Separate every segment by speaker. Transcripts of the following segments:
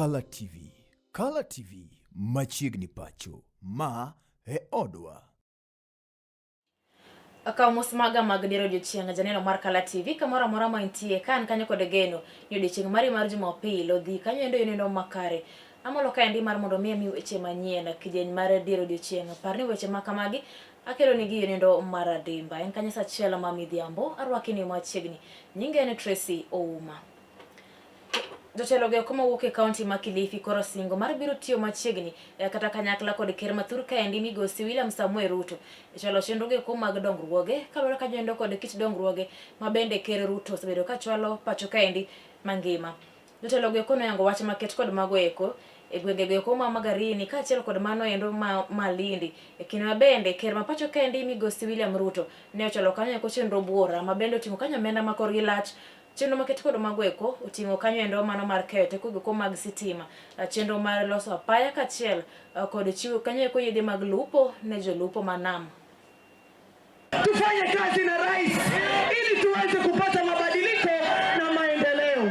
Speaker 1: Color TV. Color TV machiegni pacho ma e odwa.
Speaker 2: Akamos maga mag diro odiochieng' janeno mar Color TV kamora mora ma intie kan kanyo kod geno ni odiochieng' mari mar Jumapil odhi kanyo endo yuneno makare amolo ka endi mar mondo mi weche manyien kidieny mar diro odiochieng' parni weche makamagi akelo nigi yunendo mar Adimba en kanyo sachiel ma midhiambo arwaki ni machiegni nyinge en Tracy Ouma. Jotelo ge kuma wuok e kaunti ma Kilifi koro singo mar biro tiyo machiegni kata kanyakla kod ker mathur ka endi migosi William Samuel Ruto chalo chenro ge kuma mag dongruoge kalore ka jendo kod kit dongruoge ma bende ker Ruto osebedo ka chwalo pacho ka endi mangima. Jotelo ge kono yango wach maket kod mago eko e gwenge ge kuma Magarini ka achiel kod mano endo Malindi e kino bende ker ma pacho ka endi migosi William Ruto ne ochalo kanyo ko chenro buora ma bende otimo kanyo menda makor gi lach chenro maket kod mago eko otingo kanyo endo mano mar keyo teko go mag sitima chenro mar loso apaya ka achiel kod chiwo kanyo eko yedhe mag lupo ne jolupo manam.
Speaker 3: Tufanye kazi na rais ili tuweze kupata mabadiliko na maendeleo.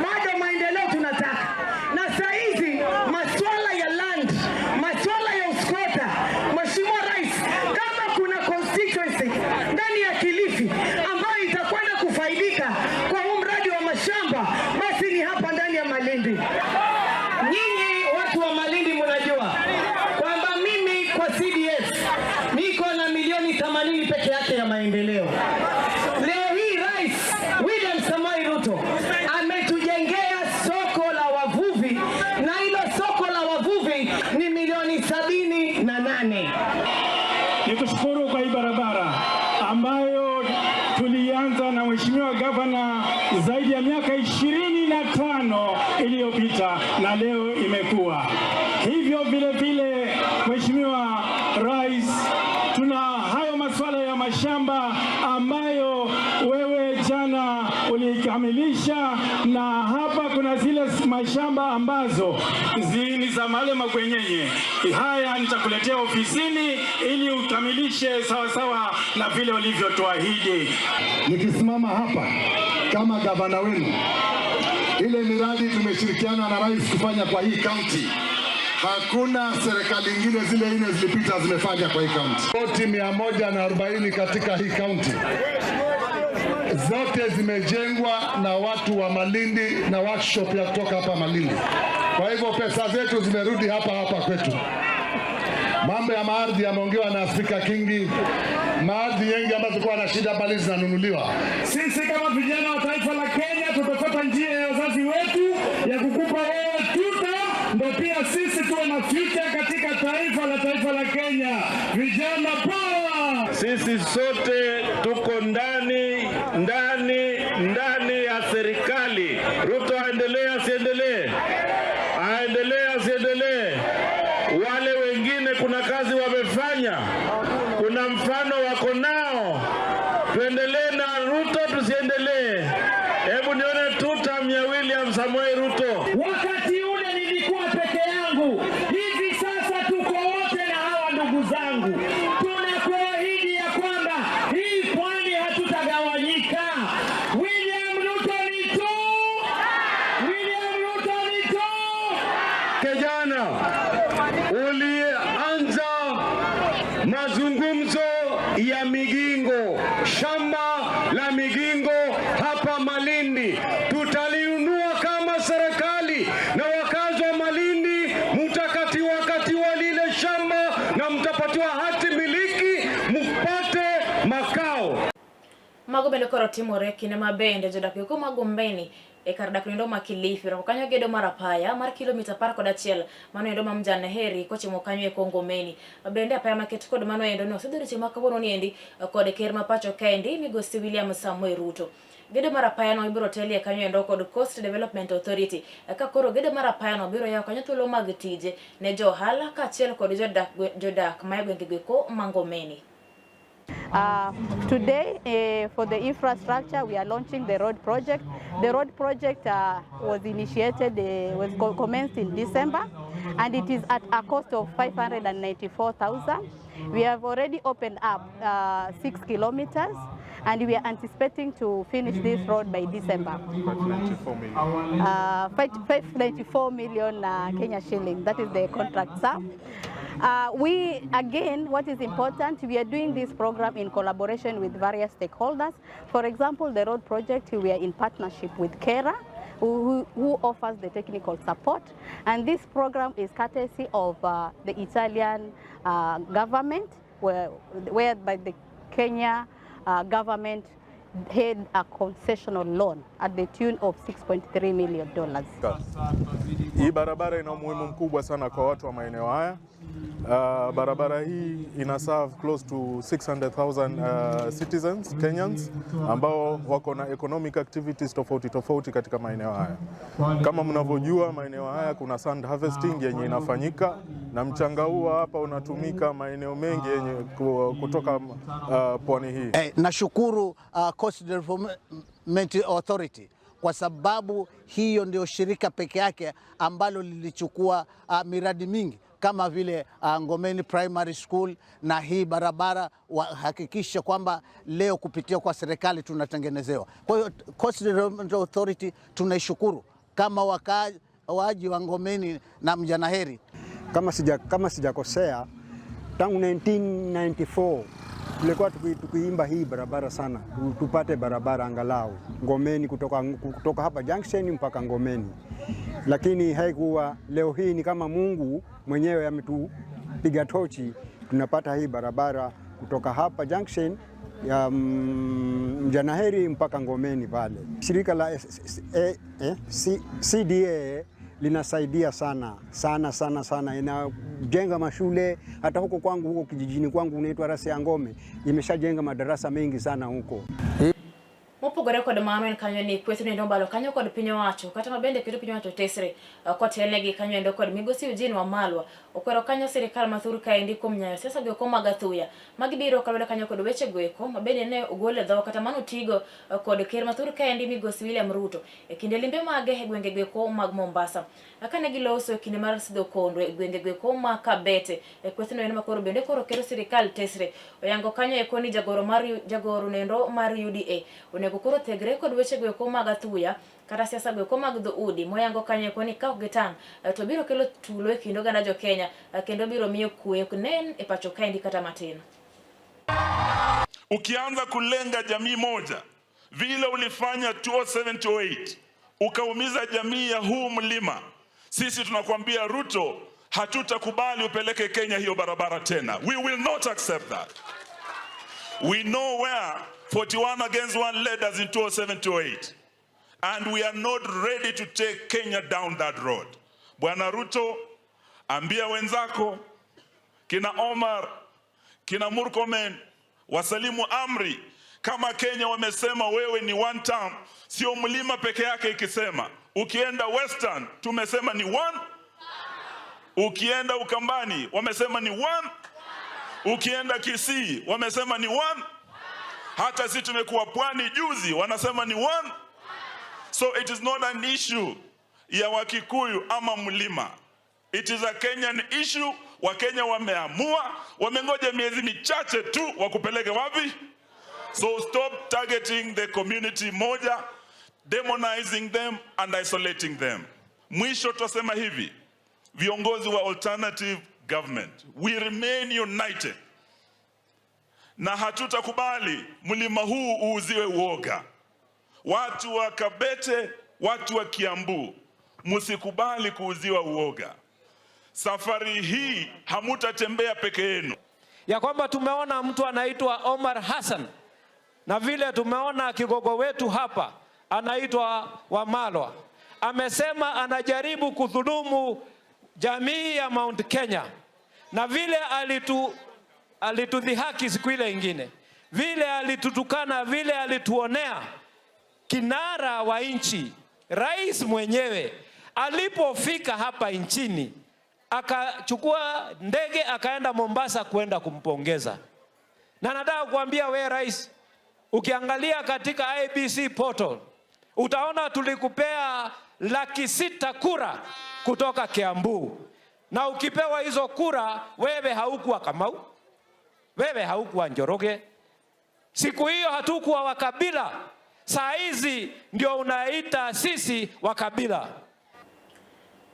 Speaker 3: Bado maendeleo tunataka. Na saa hizi masuala ya land, masuala ya uskota, Mheshimiwa Rais, kama kuna constituency ndani ya Kilifi ambayo itakwenda kufaidika kwa huu mradi wa mashamba, basi ni hapa ndani ya Malindi. Nyinyi watu wa Malindi mnajua kwamba mimi kwa CDF niko na milioni 80 peke yake ya maendeleo. Leo hii Rais William Samoei Ruto ametujengea soko la wavuvi na hilo soko la wavuvi ni milioni 78.
Speaker 4: Nikushukuru kwa hii barabara ambayo tulianza na Mheshimiwa Gavana zaidi ya miaka 25 iliyopita na leo imekuwa hivyo. Vile vile Mheshimiwa Rais, tuna hayo masuala ya mashamba ambayo wewe jana ulikamilisha, na hapa kuna zile mashamba ambazo ni za male magwenyenye. Haya nitakuletea ofisini ili ukamilishe sawa sawa na vile ulivyotuahidi.
Speaker 5: Nikisimama hapa kama gavana wenu, ile miradi tumeshirikiana na rais kufanya kwa hii kaunti, hakuna serikali nyingine zile nne zilipita zimefanya kwa hii kaunti. Koti 140 katika hii kaunti zote zimejengwa na watu wa Malindi na workshop ya kutoka hapa Malindi. Kwa hivyo pesa zetu zimerudi hapa kwetu. Mambo ya maardhi yameongewa na Afrika Kingi. Maardhi yengi ambazo kwa na shida bali zinanunuliwa.
Speaker 4: Sisi kama vijana wa taifa la Kenya tutafuata njia ya wazazi wetu ya kukupa wewe tuta, ndio pia sisi tuwe na future katika taifa la Kenya. Vijana power!
Speaker 6: Sisi sote tuko ndani ya serikali. Ruto aendelee asiendelee? Aendelee asiendelee? Wale wengine kuna kazi wamefanya, kuna mfano wako nao. Tuendelee na Ruto tusiendelee? Hebu nione tuta ya William Samoei Ruto.
Speaker 3: Wakati ule nilikuwa peke yangu, hivi sasa tuko wote na hawa ndugu zangu. Tunakuahidi ya kwamba hii pwani hatutagawanyika. William Ruto ni tu! William Ruto ni tu!
Speaker 6: Kijana, ulianza mazungumzo ya Migingo, shamba la Migingo hapa Malindi. Tutaliunua kama serikali na wakazi wa Malindi mtakatiwa lile shamba na mtapatiwa hati miliki mpate makao.
Speaker 2: Mago bende koro timore kine mabende jodak yo kuma Gombeni e kar dak ndo ma Kilifi ro kanyo gedo mar apaya mar kilomita 11 mano endo mamjane heri kochimo kanyo e Kongomeni bende apaya maket kod mano endo no osedore chima kabono ni endi kod ker ma pacho kendi migosi William Samuel Ruto. Gedo mar apaya no ibiro telie kanyo endo kod Coast Development Authority ka koro gedo mar apaya no biro yaw kanyo thuolo mag tije ne johala ka achiel kod jodak ma gwenge ko Mangomeni.
Speaker 7: Today, for the infrastructure, we are launching the road project. The road project was initiated, commenced in December, and it is at a cost of 594,000. We have already opened up 6 kilometers, and we are anticipating to finish this road by December. 594 million Kenya shilling. That is the contract, sir. What is important, we are doing this program in collaboration with various stakeholders. For example, the road project, we are in partnership with KERA, who offers the technical support. And this program is courtesy of the Italian government, whereby the Kenya government had a concessional loan at the tune of $6.3 million.
Speaker 8: Hii barabara ina umuhimu mkubwa sana kwa watu wa maeneo haya. Barabara hii ina serve close to 600,000 citizens Kenyans ambao wako na economic activities tofauti katika maeneo haya. Kama mnavyojua, maeneo haya kuna sand harvesting yenye inafanyika na mchanga huu hapa unatumika maeneo mengi yenye kutoka pwani hii.
Speaker 9: Nashukuru Coast Development Authority kwa sababu hiyo ndio shirika peke yake ambalo lilichukua miradi mingi kama vile Ngomeni Primary School, na hii barabara hakikisha kwamba leo kupitia kwa serikali tunatengenezewa. Kwa hiyo Coast Development Authority tunaishukuru kama wakaaji wa Ngomeni na Mjanaheri.
Speaker 10: Kama sijakosea, tangu 1994 tulikuwa tukiimba hii barabara sana, tupate barabara angalau Ngomeni kutoka hapa junction mpaka Ngomeni, lakini haikuwa. Leo hii ni kama Mungu mwenyewe ametupiga tochi, tunapata hii barabara kutoka hapa junction ya Mjanaheri mpaka Ngomeni pale. Shirika la CDA linasaidia sana, inajenga mashule. Hata huko kwangu, huko kijijini kwangu unaitwa Rasi ya Ngome, imeshajenga madarasa mengi sana huko.
Speaker 2: Mopogore kod mano en kanyo ni kwetu ni ndombalo kanyo kod pinyo wacho kata mabende keto pinyo wacho tesre kwa telegi kanyo endo kod migosi Eugene Wamalwa okwero kanyo sirikal mathuru ka indi kuom nyayo siasa go koma gathuya magibiro kalweda kanyo kod weche goeko mabende ne ogole dho kata mano tigo kod ker mathuru ka indi migosi William Ruto e kinde limbe mage e gwenge goeko mag Mombasa akane giloso e kinde mar Sidho Kondo e gwenge goeko ma Kabete e kwetu no en makoro bende koro kero sirikal tesre oyango kanyo e koni jagoro nendo mar UDA kukuro tegre kod weche goeko mag athuya kata siasa goeko mag dhoudi moyango kanyo koni ka gitang to biro kelo tulo e kind oganda jo Kenya kendo biro miyo kwe nen e pacho kaendi kata matin.
Speaker 6: Ukianza kulenga jamii moja vile ulifanya 2007-2008 ukaumiza jamii ya huu mlima, sisi tunakwambia Ruto, hatutakubali upeleke Kenya hiyo barabara tena. We will not accept that. We know where 41 against 1 led us in 2007-2008, and we are not ready to take Kenya down that road. Bwana Ruto, ambia wenzako kina Omar, kina Murkomen wasalimu amri. Kama Kenya wamesema wewe ni one term, sio mlima peke yake ikisema. Ukienda Western tumesema ni one, ukienda Ukambani wamesema ni one, ukienda Kisii wamesema ni one, hata sisi tumekuwa Pwani juzi wanasema ni one. So it is not an issue ya Wakikuyu ama mlima. It is a Kenyan issue. Wakenya wameamua, wamengoja miezi michache tu wakupeleke wapi? So stop targeting the community moja, demonizing them and isolating them. Mwisho tutasema hivi, viongozi wa alternative government, we remain united. Na hatutakubali mlima huu uuziwe uoga. Watu wa Kabete, watu wa Kiambu, msikubali kuuziwa uoga. Safari hii hamutatembea peke yenu.
Speaker 11: Ya kwamba tumeona mtu anaitwa Omar Hassan, na vile tumeona kigogo wetu hapa anaitwa Wamalwa, amesema anajaribu kudhulumu jamii ya Mount Kenya, na vile alitudhihaki siku ile ingine, vile alitutukana, vile alituonea. Kinara wa nchi, rais mwenyewe, alipofika hapa nchini akachukua ndege akaenda Mombasa kwenda kumpongeza. Na nataka kuambia we rais, ukiangalia katika IEBC portal utaona tulikupea 600,000 kura kutoka Kiambu, na ukipewa hizo kura wewe haukuwa Kamau, wewe haukuwa Njoroge. Siku hiyo hatukuwa wakabila, saa hizi ndio unaita sisi wakabila.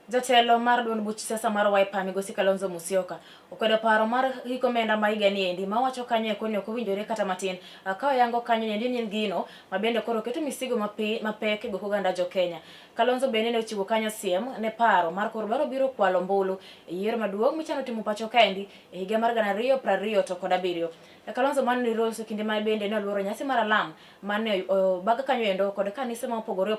Speaker 2: Jatelo mar duond buch siasa mar Wiper Migosi Kalonzo Musyoka okwedo paro mar hiko omenda ma higa ni endi ma wacho kanyo koni ok owinjore kata matin ka oyango kanyo endi ni gino ma bende koro keto misigo mapek go oganda jo Kenya. Kalonzo bende ne ochiwo kanyo siem ne paro mar koro biro kwalo mbulu e yiero maduong' michano timo pacho kaendi e higa mar 2027. Kalonzo man ni roso kinde ma bende ne oluoro nyasi mar alam mane baga kanyo endo kod kanise ma opogore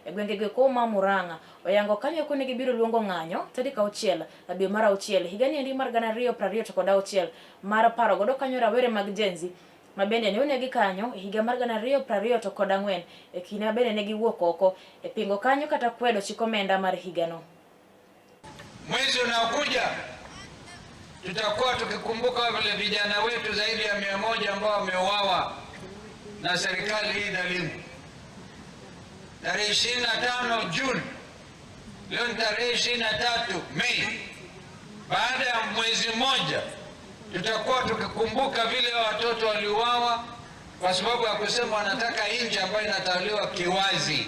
Speaker 2: e gwenge ko ma Murang'a oyango kanyo koni gibiro luongo ng'anyo tarik 6 dwe mar 6 higa ni endi mar 2026 mar paro godo kanyo rawere mag Gen-Z ma bende ne onegi kanyo e higa mar 2024 e kinde ma bende ne giwuok oko e pingo kanyo kata kwedo chik omenda mar higano.
Speaker 12: Mwezi unaokuja tutakuwa tukikumbuka wale vijana wetu zaidi ya 100 ambao wameuawa na serikali hii dhalimu. Tarehe 25 Juni, leo ni tarehe 23 Mei, baada ya mwezi mmoja tutakuwa tukikumbuka vile watoto waliuawa kwa sababu ya kusema wanataka nchi ambayo inatawaliwa kiwazi.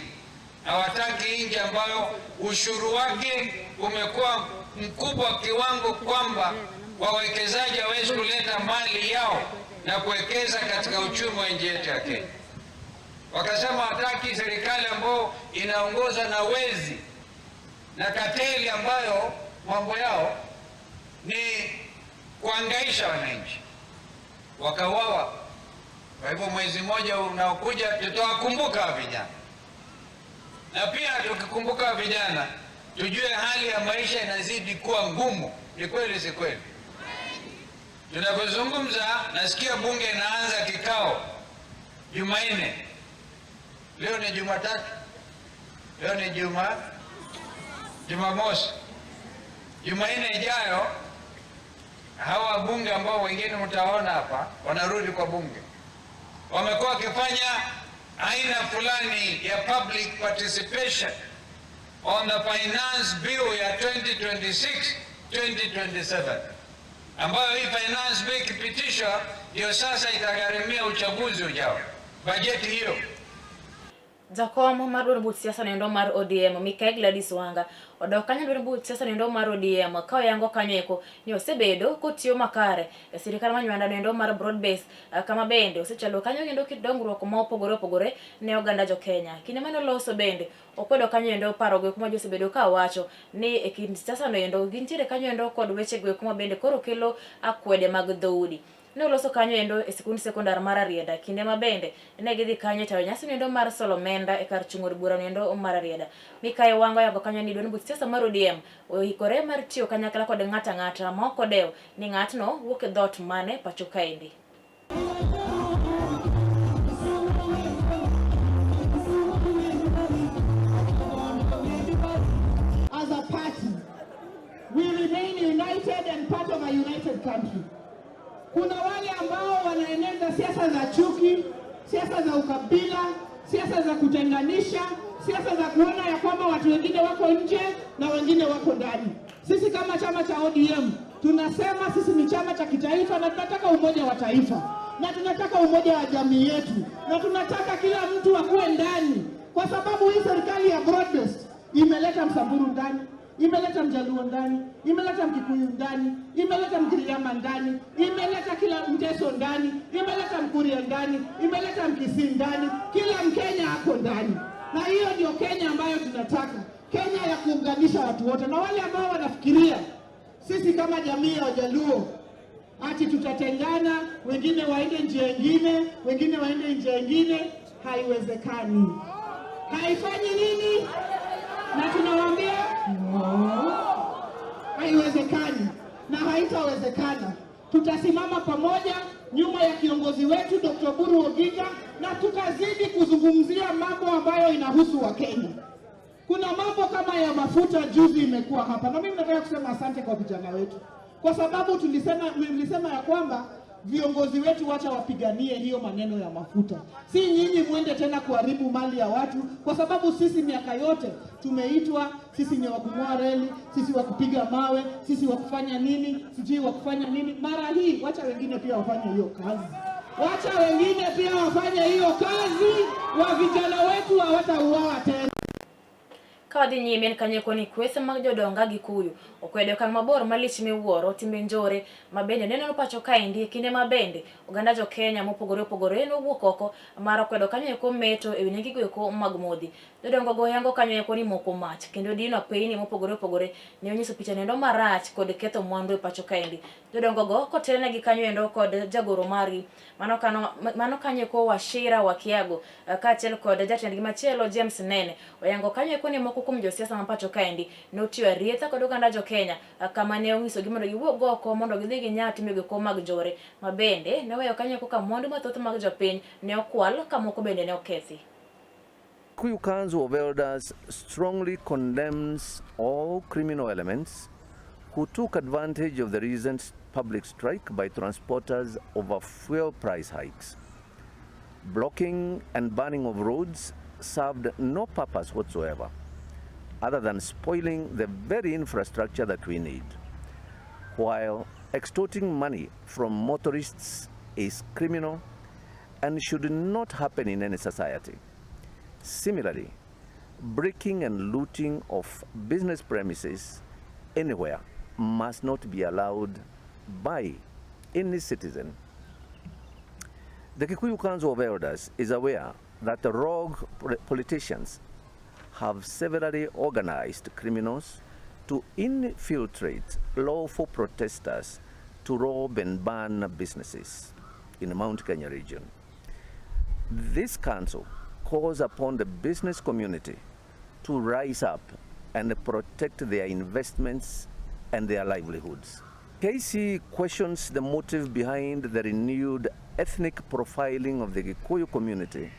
Speaker 12: Hawataki nchi ambayo ushuru wake umekuwa mkubwa kiwango kwamba wawekezaji hawezi kuleta mali yao na kuwekeza katika uchumi wa nchi yetu ya Kenya. Wakasema hataki serikali ambayo inaongozwa na wezi na kateli ambayo mambo yao ni kuangaisha wananchi. Wakauawa. Kwa hivyo mwezi mmoja unaokuja tutawakumbuka vijana. Na pia tukikumbuka vijana, tujue hali ya maisha inazidi kuwa ngumu. Ni kweli si kweli? Tunapozungumza nasikia bunge inaanza kikao Jumanne. Leo ni Jumatatu. Leo ni Jumamosi. Jumanne ijayo hawa bunge ambao wengine mtaona hapa wanarudi kwa bunge. Wamekuwa wakifanya aina fulani ya public participation on the finance bill ya 2026-2027 ambayo hii finance bill ikipitishwa ndio sasa itagharimia uchaguzi ujao. Bajeti hiyo
Speaker 2: Jakom mar duond buch siasa nendo mar ODM Mikael Gladys Wanga odok kanyo duond buch siasa nendo mar ODM ka oyango kanyo eko ni osebedo kotiyo makare e sirikal manywanda nendo mar broad base kama bende osechalo kanyo kendo kidongruok ma opogore ne oganda jo Kenya. Kinde mane loso bende okwedo kanyo endo paro go kuma josebedo ka wacho ni e kind siasa no endo gintiere kanyo endo kod weche go kuma bende koro kelo akwede mag dhoudi. Ne oloso kanyo endo e sikund sekondar mar Arieda kinde ma bende ne gidhi kanyo tayo nyasi nendo mar Solomenda e kar chung'or bura nendo mar Arieda. Mikael Wanga yago kanyo ni duond buch siasa mar ODM oikore mar tiyo kanyakla kod ng'ata ma ok odew ni ng'atno wuok e dhot mane pacho kaendi.
Speaker 3: As a party, we remain united and part of a united country. Kuna wale ambao wanaeneza siasa za chuki, siasa za ukabila, siasa za kutenganisha, siasa za kuona ya kwamba watu wengine wako nje na wengine wako ndani. Sisi kama chama cha ODM tunasema sisi ni chama cha kitaifa na tunataka umoja wa taifa. Na tunataka umoja wa jamii yetu. Na tunataka kila mtu akuwe ndani. Kwa sababu hii serikali ya broad-based imeleta Msamburu ndani, imeleta Mjaluo ndani, imeleta Mkikuyu ndani, imeleta Mgiriama ndani, imeleta kila Mteso ndani, imeleta Mkuria ndani, imeleta Mkisii ndani, kila Mkenya ako ndani. Na hiyo ndio Kenya ambayo tunataka, Kenya ya kuunganisha watu wote. Na wale ambao wanafikiria sisi kama jamii ya Wajaluo ati tutatengana, wengine waende njia nyingine, wengine waende njia nyingine, haiwezekani. Haifanyi nini? Na tunawaambia haiwezekani na haitawezekana. Tutasimama pamoja nyuma ya kiongozi wetu Dr. Oburu Oginga na tutazidi kuzungumzia mambo ambayo inahusu Wakenya. Kuna mambo kama ya mafuta juzi imekuwa hapa, na mimi nataka kusema asante kwa vijana wetu, kwa sababu mlisema ya kwamba viongozi wetu wacha wapiganie hiyo maneno ya mafuta. Si nyinyi muende tena kuharibu mali ya watu, kwa sababu sisi miaka yote tumeitwa sisi ni wakung'oa reli, sisi wakupiga mawe, sisi wakufanya nini, sijui wakufanya nini. Mara hii wacha wengine pia wafanye hiyo kazi. Wacha wengine pia wafanye hiyo kazi, wa vijana wetu hawatauawa tena.
Speaker 2: Kawadi nyime kanye koni kwese magjodo gi kuyu okwedo kan mabor malich miwuoro timbe njore mabende neno pacho kaendi kinde mabende oganda jo Kenya mopogore opogore no wuok oko mara kwedo kanyo ko meto e winegi go ko magmodi jodongo go yango kanyo ko ni moko mach kendo dino peini mopogore opogore ne onyiso picha nendo marach kod ketho mwandu e pacho kaendi jodongo go kotelna gi kanyo endo kod jagoro mari mano kanyo ko Wachira Wakiago kaachiel kod jatend gi machielo James Nene oyango kanyo ko ni moko kuom josiasa mapacho kaendi notiyo rieta kod oganda jo Kenya kama ne onyiso gi mondo giwuog oko mondo gidhi gi nyati mege ko mag jore mabende ne weyo kanyo ka mwandu mathoth mag jopiny ne okwal kamoko bende ne okethi.
Speaker 13: Kikuyu Council of Elders strongly condemns all criminal elements who took advantage of the recent public strike by transporters over fuel price hikes. Blocking and banning of roads served no purpose whatsoever, other than spoiling the very infrastructure that we need, while extorting money from motorists is criminal and should not happen in any society. Similarly, breaking and looting of business premises anywhere must not be allowed by any citizen. The Kikuyu Council of Elders is aware that the rogue politicians have severally organized criminals to infiltrate lawful protesters to rob and burn businesses in the Mount Kenya region. This council calls upon the business community to rise up and protect their investments and their livelihoods. KC questions the motive behind the renewed ethnic profiling of the Gikuyu community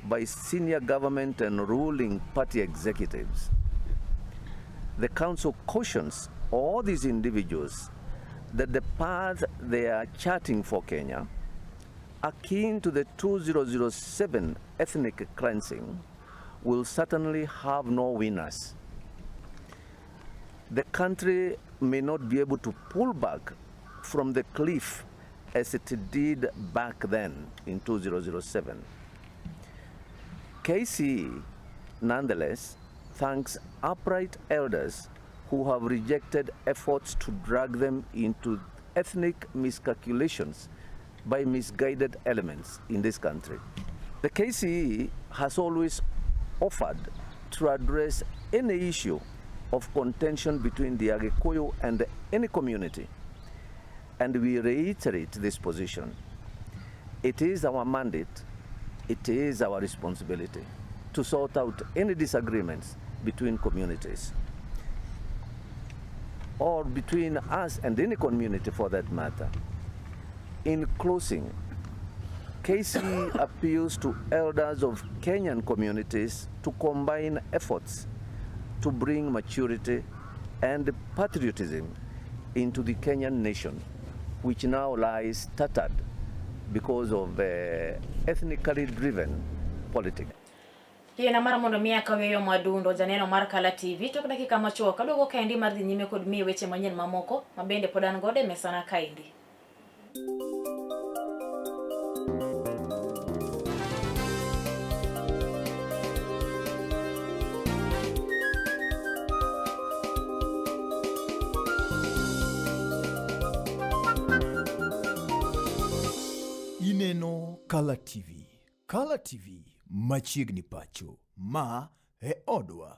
Speaker 13: by senior government and ruling party executives. The council cautions all these individuals that the path they are charting for Kenya, akin to the 2007 ethnic cleansing, will certainly have no winners. The country may not be able to pull back from the cliff as it did back then in 2007. KCE, nonetheless, thanks upright elders who have rejected efforts to drag them into ethnic miscalculations by misguided elements in this country. The KCE has always offered to address any issue of contention between the Agikuyu and any community, and we reiterate this position. It is our mandate, it is our responsibility to sort out any disagreements between communities, or between us and any community for that matter. In closing, KC appeals to elders of Kenyan communities to combine efforts to bring maturity and patriotism into the Kenyan nation, which now lies tattered because of ethnically driven politics.
Speaker 2: Yena mara mondo miaka weyo madundo janeno mar Kala TV tok dakika machuok kadogo kaendi mar dhi nyime kod miye weche manyien mamoko mabende pod an gode mesana kaendi.
Speaker 1: Ineno Kala TV. Kala TV machiegni pacho ma e odwa.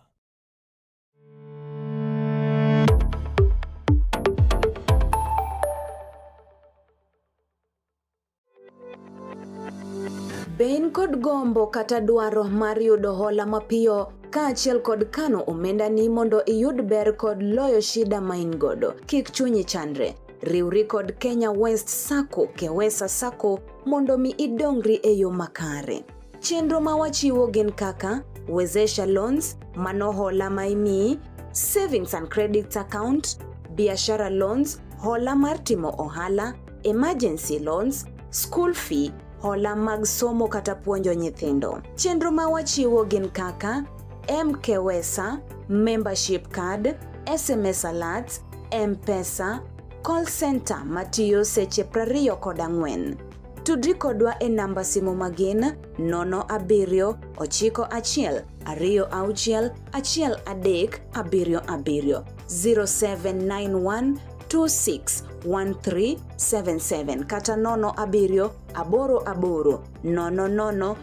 Speaker 14: Ben kod gombo kata dwaro mar yudo hola mapiyo kaachiel kod kano omenda ni mondo iyud ber kod loyo shida main godo. Kik chunyi chandre. Riwri kod Kenya West Sacco, Kewesa Sacco mondo mi idongri e yo makare. Chenro ma wachiwo gin kaka Wezesha Loans, mano hola maimi, Savings and Credit Account, Biashara Loans, hola mar timo ohala, Emergency Loans, School Fee, hola mag somo kata puonjo nyithindo. Chenro ma wachiwo gin kaka Mkewesa, Membership Card, SMS Alerts, M-Pesa, Call Center matiyo seche 24. Tudri kodwa e namba simu magin 07 91 26 1377 0791 261377 kata 07 aboro 00 77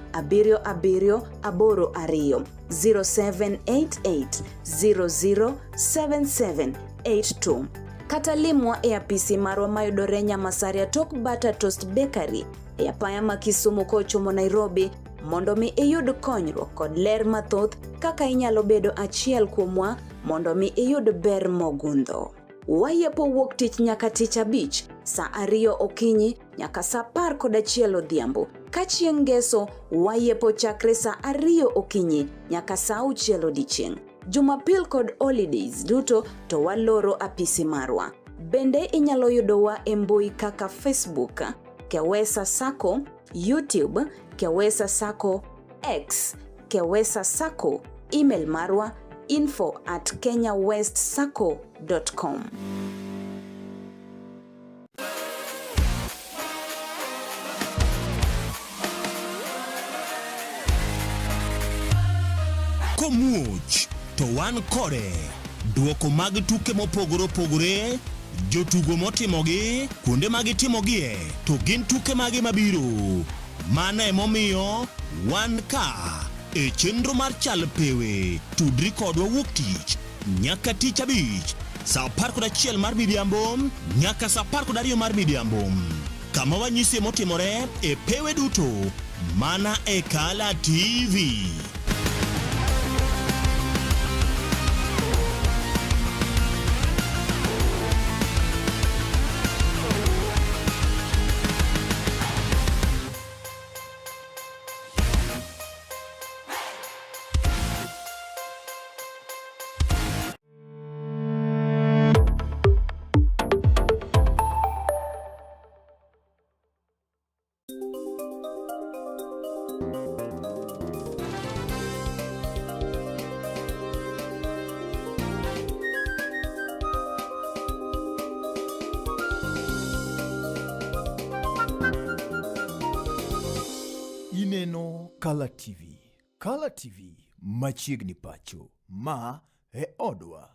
Speaker 14: 82 0788 007782 kata limwa e apisi marwa mayudore Nyamasaria tok Bata Toast Bakery e apaya ma Kisumu kochomo Nairobi mondo mi iyud konyruok kod ler mathoth kaka inyalo bedo achiel kuomwa mondo mi iyud ber mogundho. Wayepo wuok tich nyaka tich abich saa 2 okinyi nyaka saa 11 odhiambo. Ka chieng' ngeso wayepo chakre saa 2 okinyi nyaka saa 6 odichieng'. Jumapil kod holidays duto to waloro apisi marwa. Bende inyalo yudowa e mbui kaka Facebook, Kewesa Sacco, YouTube, Kewesa Sacco, X, Kewesa Sacco, email marwa info@kenyawestsacco.com.
Speaker 15: Komuch to wan kode duoko mag tuke mopogore opogore, jotugo motimogi, kuonde magitimogie, to gin tuke mage mabiro. Mano emomiyo wan ka e chenro mar chal pewe. Tudri kodwa wuok tich nyaka tich abich saa 11 mar midhiambo nyaka saa 12 mar midhiambo, kama wanyisi motimore e pewe duto mana e Kala TV.
Speaker 1: Ineno Kala TV. Kala TV machiegni pacho ma e odwa.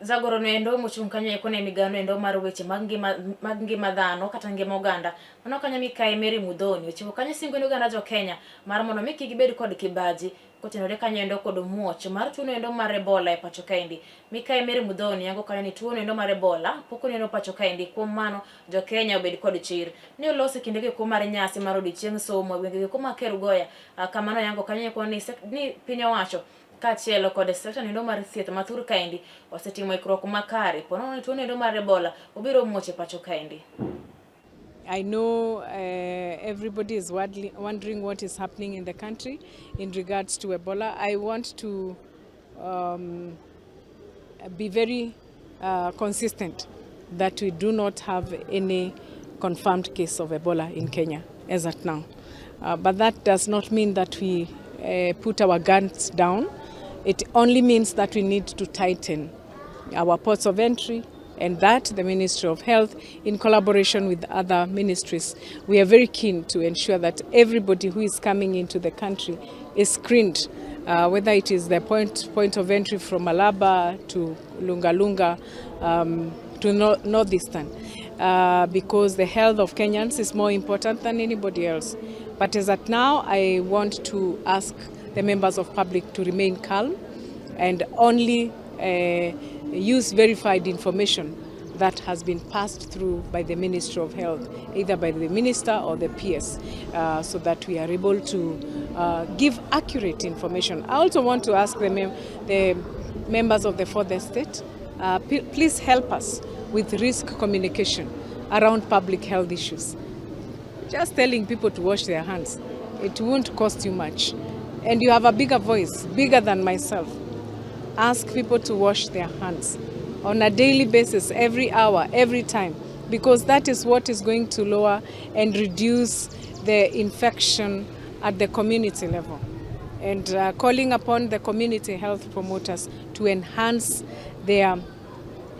Speaker 2: Zagoro no endo mochung' kanyo ekone migano endo mar weche mag ngima dhano kata ngima oganda. Mano kanyo Mikae Mary Mudhoni ochiwo kanyo singo ne oganda jo Kenya mar mondo mi gibed kod kibaji kotenore kanyo endo kod muoch mar tuo endo mar Ebola e pacho kaendi. Mikae Mary Mudhoni yango kanyo ni tuo endo mar Ebola poko endo pacho kaendi. Kuom mano jo Kenya obed kod chir. Ne olosi kinde ge kuom mar nyasi mar odiochieng' somo wenge kuma Kerugoya kamano yango kanyo ni piny owacho kachielo kod sekta nendo mar thieth mathur kaendi osetimo ikruok makare pono tuo nendo mar Ebola obiro muoche pacho kaendi.
Speaker 16: I know everybody is wondering what is happening in the country in regards to Ebola. I want to be very consistent that we do not have any confirmed case of Ebola in Kenya as at now. But that does not mean that we put our guns down. It only means that we need to tighten our ports of entry, and that the Ministry of Health, in collaboration with other ministries, we are very keen to ensure that everybody who is coming into the country is screened, whether it is the point of entry from Malaba to Lunga to Northeastern, because the health of Kenyans is more important than anybody else. But as at now, I want to ask the members of public to remain calm and only use verified information that has been passed through by the Ministry of Health, either by the Minister or the PS, so that we are able to give accurate information. I also want to ask the members of the Fourth Estate, please help us with risk communication around public health issues. Just telling people to wash their hands, it won't cost you much. And you have a bigger voice, bigger than myself. Ask people to wash their hands on a daily basis, every hour, every time, because that is what is going to lower and reduce the infection at the community level. And calling upon the community health promoters to enhance their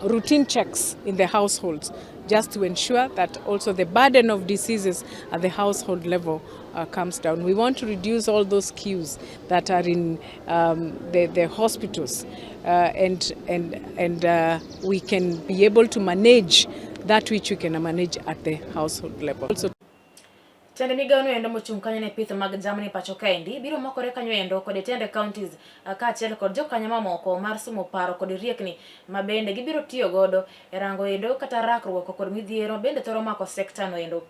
Speaker 16: routine checks in the households just to ensure that also the burden of diseases at the household level comes down. We want to reduce all those queues that are in the hospitals, and we can be able to manage that which we can manage at the household level. Also,
Speaker 2: Tende migano endo mochung kanyo ne pith mag jamni pacho kaendi biro makore kanyo endo kod tende counties ka achiel kod jokanya mamoko mar sumo paro kod riekni mabende gibiro tiyo godo e rango endo kata rakruok kod midhiero bende thoro mako sekta no endo.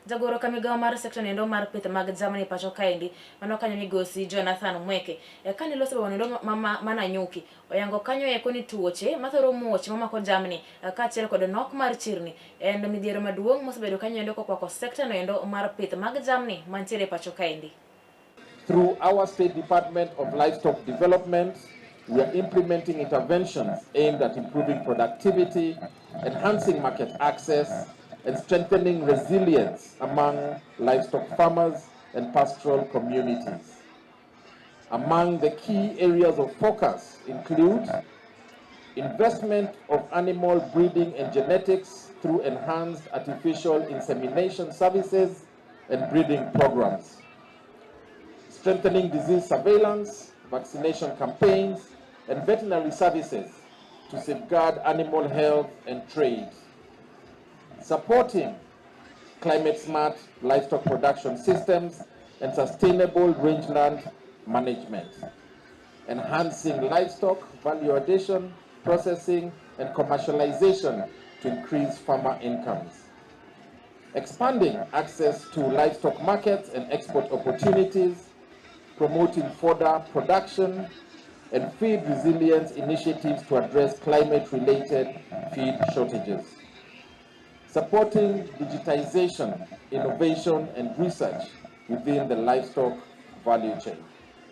Speaker 2: Jagoro ka migawo mar sekta endo mar pith mag jamni pacho kaendi mano kanyo migosi Jonathan Mweke kane loso babo endo mana nyuki oyango kanyo eko ni tuoche mathoro muoch mamako jamni ka achiel kod nok mar chirni endo midhiero maduong' mosebedo kanyo endo kokwako sekta no endo mar pith mag jamni mantiere pacho kaendi.
Speaker 17: Through our State Department of Livestock Development, we are implementing interventions aimed at improving productivity, enhancing market access, and strengthening resilience among livestock farmers and pastoral communities. Among the key areas of focus include investment of animal breeding and genetics through enhanced artificial insemination services and breeding programs, strengthening disease surveillance, vaccination campaigns, and veterinary services to safeguard animal health and trade, supporting climate-smart livestock production systems and sustainable rangeland management, enhancing livestock value addition, processing, and commercialization to increase farmer incomes, expanding access to livestock markets and export opportunities, promoting fodder production, and feed resilience initiatives to address climate-related feed shortages, supporting digitization, innovation, and research within the livestock value chain.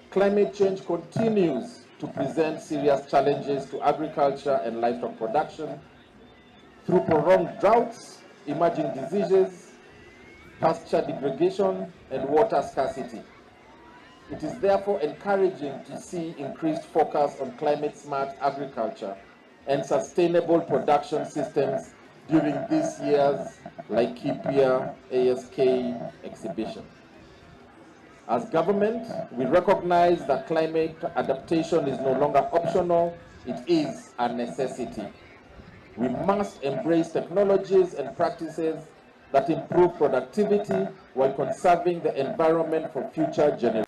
Speaker 17: Climate change continues to present serious challenges to agriculture and livestock production through prolonged droughts, emerging diseases, pasture degradation, and water scarcity. It is therefore encouraging to see increased focus on climate-smart agriculture and sustainable production systems during this year's Laikipia ASK exhibition. As government, we recognize that climate adaptation is no longer optional, it is a necessity. We must embrace technologies and practices that improve productivity while conserving the environment for future generations.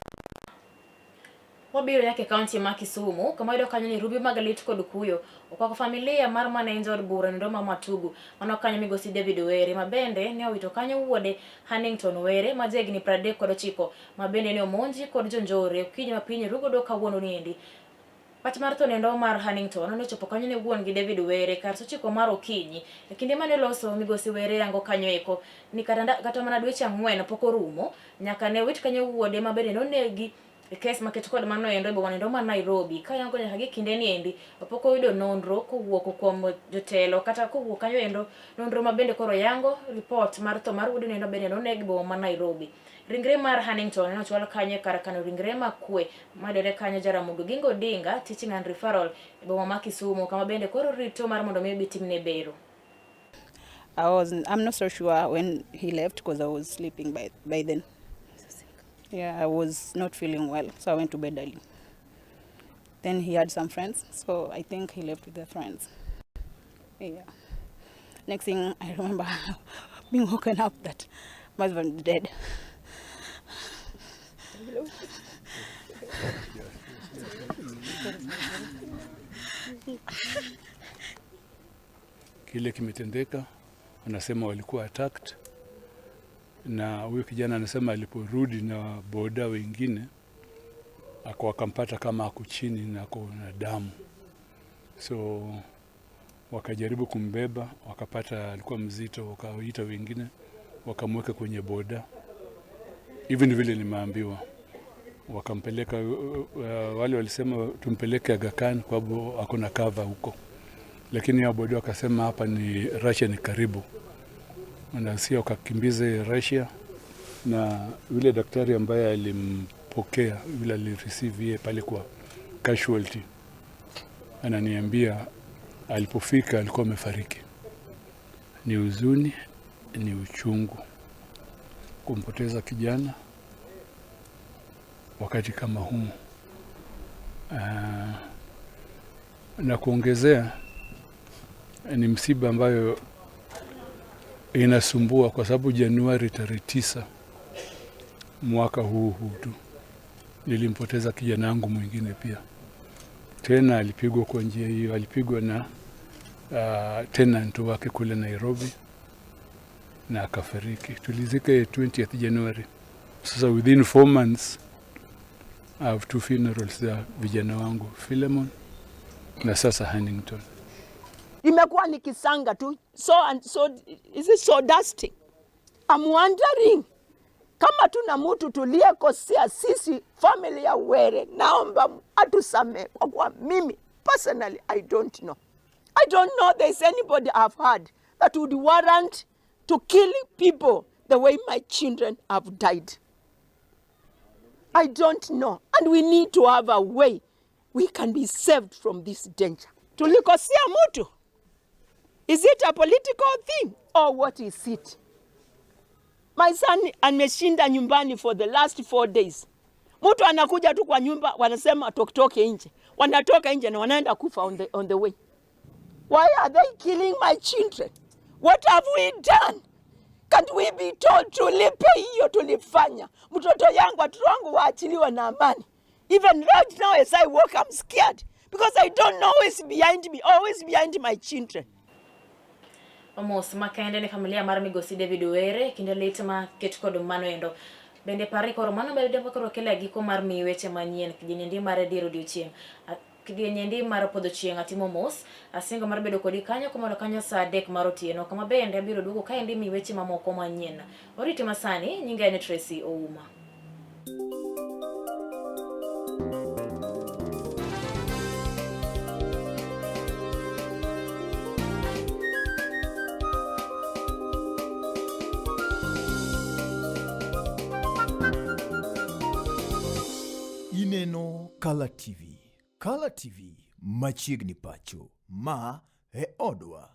Speaker 2: Wabiro yake kaunti ma Kisumu kama ido kanyo ni Ruby Magalit kod Kuyo kwa familia mar manenjo od bura ndo mama Tugu mano kanyo migosi David Were mabende ne owito kanyo wuode Hannington Were majegni 30 kod 9 mabende ne omonji kod jonjore kinyi mapinyi rugodo kawuono niendi. Pach mar to nendo mar Hannington ne chopo kanyo ne wuon gi David Were kar sochiko mar okinyi kinde mane loso migosi Were yango kanyo eko ni kata mana dweche 4 pok orumo nyaka ne wit kanyo wuode mabende no negi kes maket kod mano endo bo wanendo ma Nairobi ka yango nyaka gi kinde ni endi opoko yudo nonro kowuok kuom jotelo kata kowuok kanyo endo nonro mabende koro yango report mar to mar wuode nendo bende no negi bo ma Nairobi. Ringre mar Hannington no chwal kanye karakano ringre makwe madore kanyo Jaramogi Oginga Odinga teaching and referral bo ma Kisumu kama bende koro rito mar mondo mi bitimne bero.
Speaker 18: I'm not so sure when he left because I was sleeping by then. Yeah, I was not feeling well, so I went to bed early. Then he had some friends, so I think he left with the friends. Yeah. Next thing I remember being woken up that my husband was dead.
Speaker 19: Kile kimetendeka, anasema walikuwa attacked. Na huyo kijana anasema aliporudi na boda wengine akampata kama ako chini na ako na damu, so wakajaribu kumbeba, wakapata alikuwa mzito, wakaita wengine wakamweka kwenye boda hivi vile nimeambiwa, wakampeleka wale walisema tumpeleke Aga Khan kwa sababu ako na cover huko, lakini ya boda wakasema hapa ni Russia, ni karibu na sio wakakimbize Russia. Na yule daktari ambaye alimpokea yule alireceive pale kwa casualty ananiambia alipofika alikuwa amefariki. ni huzuni, ni uchungu kumpoteza kijana wakati kama huu. Na kuongezea, ni msiba ambayo inasumbua kwa sababu Januari 9 mwaka huu tu nilimpoteza kijana wangu mwingine pia. Tena alipigwa kwa njia hiyo, alipigwa na tenant wake kule Nairobi na akafariki. Tulizika 20th January. Sasa within 4 months I have 2 funerals za vijana wangu, Philemon na sasa Hannington.
Speaker 20: Imekuwa ni kisanga tu, so is it so dusty? I'm wondering kama tuna mtu tuliyekosea sisi family ya Were, naomba atusamee. Kwa mimi personally I don't know there's anybody I've heard that would warrant to kill people the way my children have died. I don't know, and we need to have a way we can be saved from this danger. Tulikosea mtu. Is it a political thing or what is it? My son ameshinda nyumbani for the last 4 days. Mtu anakuja tu kwa nyumba, wanasema toke nje. Wanatoka nje na wanaenda kufa on the way. Why are they killing my children? What have we done? Can't we be told tulipe hiyo tulifanya? Mtoto yangu, watoto wangu waachiliwa na amani. Even right now as I walk, I'm scared because I don't know who is behind me, always behind my children.
Speaker 2: Omos makende ni familia mar migosi David Were kinde litma ketko do mano endo bende pari koro mano bende pakoro kele giko mar miweche manyien kidienyendi mar diro diochieng kidienyendi mar podho chieng atimo mos asingo mar bedo kodi kanyo kuma kanyo saa 3 mar otieno kama bende biro dugo kaendi miweche mamoko manyien oriti masani nyinga ne Tracy Ouma.
Speaker 1: Ineno Color TV. Color TV machiegni pacho ma e odwa.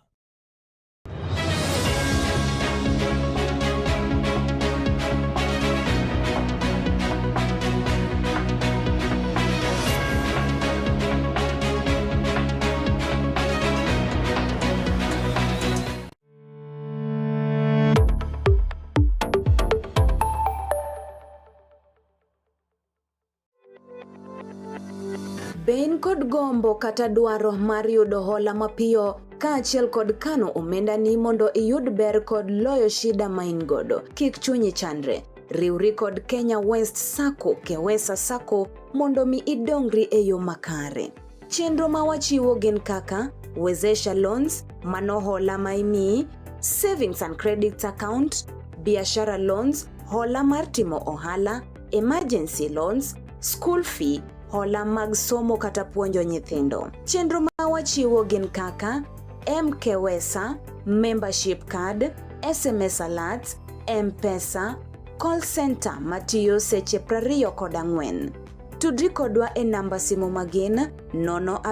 Speaker 14: Ben kod gombo kata dwaro mar yudo hola mapiyo kaachiel kod kano omenda ni mondo iyud ber kod loyo shida ma in godo. Kik chunyi chandre. Riwri kod Kenya West Sacco, Kewesa Sacco mondo mi idongri e yo makare. Chenro ma wachiwo gin kaka Wezesha Loans, mano hola ma imiyi, Savings and Credit Account, Biashara Loans, hola mar timo ohala, Emergency Loans, School Fee, hola mag somo kata puonjo nyithindo. Chenro ma wachiwo gin kaka Mkewesa, Membership Card, SMS Alerts, M-Pesa, Call Center matiyo seche 24. Tudri kodwa e namba simu magin 0